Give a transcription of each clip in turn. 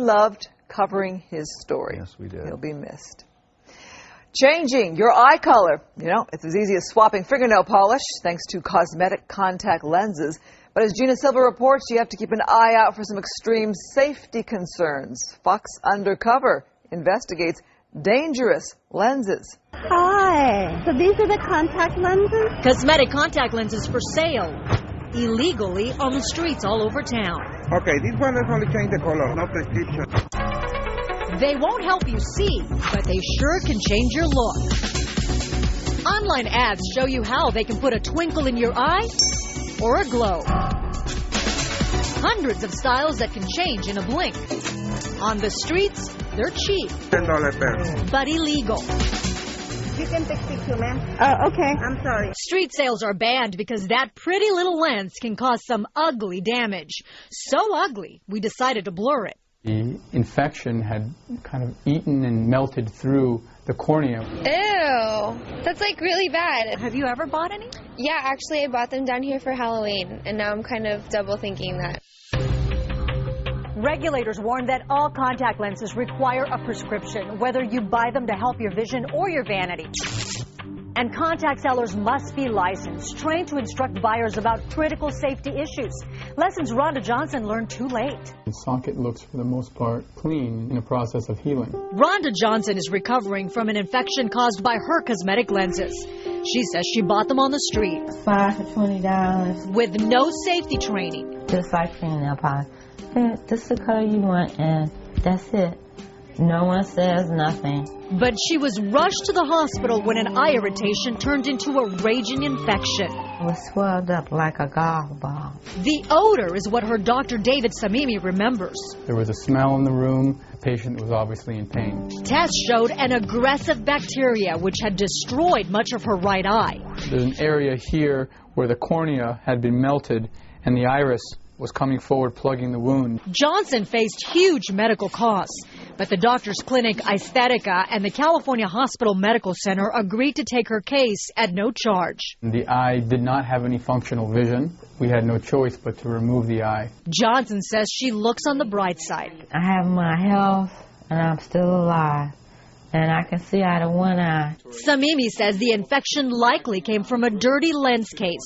loved covering his story. Yes, we did. He'll be missed. Changing your eye color. You know, it's as easy as swapping fingernail polish thanks to cosmetic contact lenses. But as Gina Silva reports, you have to keep an eye out for some extreme safety concerns. Fox Undercover investigates dangerous lenses. Hi. So these are the contact lenses? Cosmetic contact lenses for sale illegally on the streets all over town. Okay, this one is only change the color, no prescription. They won't help you see, but they sure can change your look. Online ads show you how they can put a twinkle in your eye or a glow. Hundreds of styles that can change in a blink. On the streets, they're cheap, $10 pair. but illegal. You can take picture, ma'am. Oh, okay. I'm sorry. Street sales are banned because that pretty little lens can cause some ugly damage. So ugly, we decided to blur it. The infection had kind of eaten and melted through the cornea. Ew, that's like really bad. Have you ever bought any? Yeah, actually I bought them down here for Halloween, and now I'm kind of double thinking that. Regulators warn that all contact lenses require a prescription, whether you buy them to help your vision or your vanity. And contact sellers must be licensed, trained to instruct buyers about critical safety issues. Lessons Rhonda Johnson learned too late. The socket looks, for the most part, clean in a process of healing. Rhonda Johnson is recovering from an infection caused by her cosmetic lenses. She says she bought them on the street. 5 for $20. With no safety training. Just like fingernail polish. This is the color you want, and that's it. No one says nothing. But she was rushed to the hospital when an eye irritation turned into a raging infection. It was swelled up like a golf ball. The odor is what her Dr. Samimi remembers. There was a smell in the room. The patient was obviously in pain. Tests showed an aggressive bacteria which had destroyed much of her right eye. There's an area here where the cornea had been melted and the iris was coming forward, plugging the wound. Johnson faced huge medical costs, but the doctor's clinic, Aesthetica, and the California Hospital Medical Center agreed to take her case at no charge. The eye did not have any functional vision. We had no choice but to remove the eye. Johnson says she looks on the bright side. I have my health, and I'm still alive. And I can see out of one eye. Samimi says the infection likely came from a dirty lens case.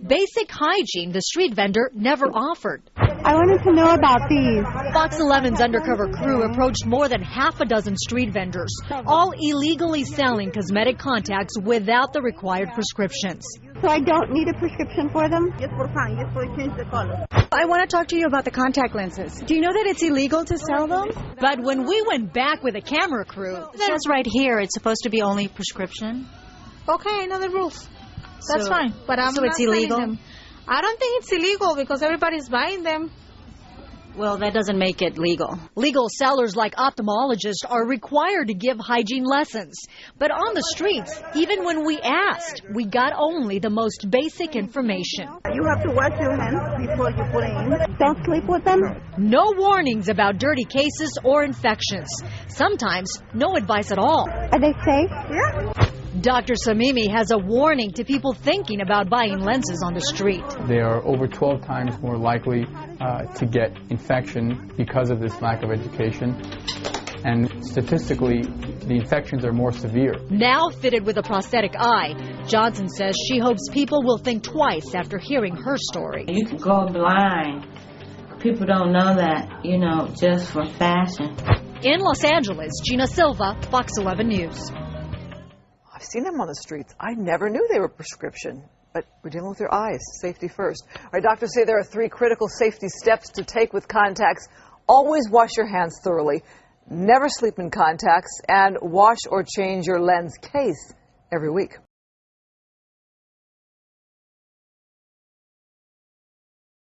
Basic hygiene the street vendor never offered. I wanted to know about these. Fox 11's undercover crew approached more than half a dozen street vendors, all illegally selling cosmetic contacts without the required prescriptions. So I don't need a prescription for them? Yes, for fine. Yes, for change the color. I want to talk to you about the contact lenses. Do you know that it's illegal to sell them? But when we went back with a camera crew... It says right here it's supposed to be only prescription. Okay, I know the rules. That's So- fine. But I'm so not it's selling illegal? them. I don't think it's illegal because everybody's buying them. Well, that doesn't make it legal. Legal sellers like ophthalmologists are required to give hygiene lessons. But on the streets, even when we asked, we got only the most basic information. You have to wash your hands before you put it in. Don't sleep with them? No warnings about dirty cases or infections. Sometimes, no advice at all. Are they safe? Yeah. Dr. Samimi has a warning to people thinking about buying lenses on the street. They are over 12 times more likely to get infection because of this lack of education. And statistically, the infections are more severe. Now fitted with a prosthetic eye, Johnson says she hopes people will think twice after hearing her story. You can go blind. People don't know that, just for fashion. In Los Angeles, Gina Silva, Fox 11 News. I've seen them on the streets. I never knew they were prescription. But we're dealing with your eyes. Safety first. All right, doctors say there are 3 critical safety steps to take with contacts. Always wash your hands thoroughly. Never sleep in contacts. And wash or change your lens case every week.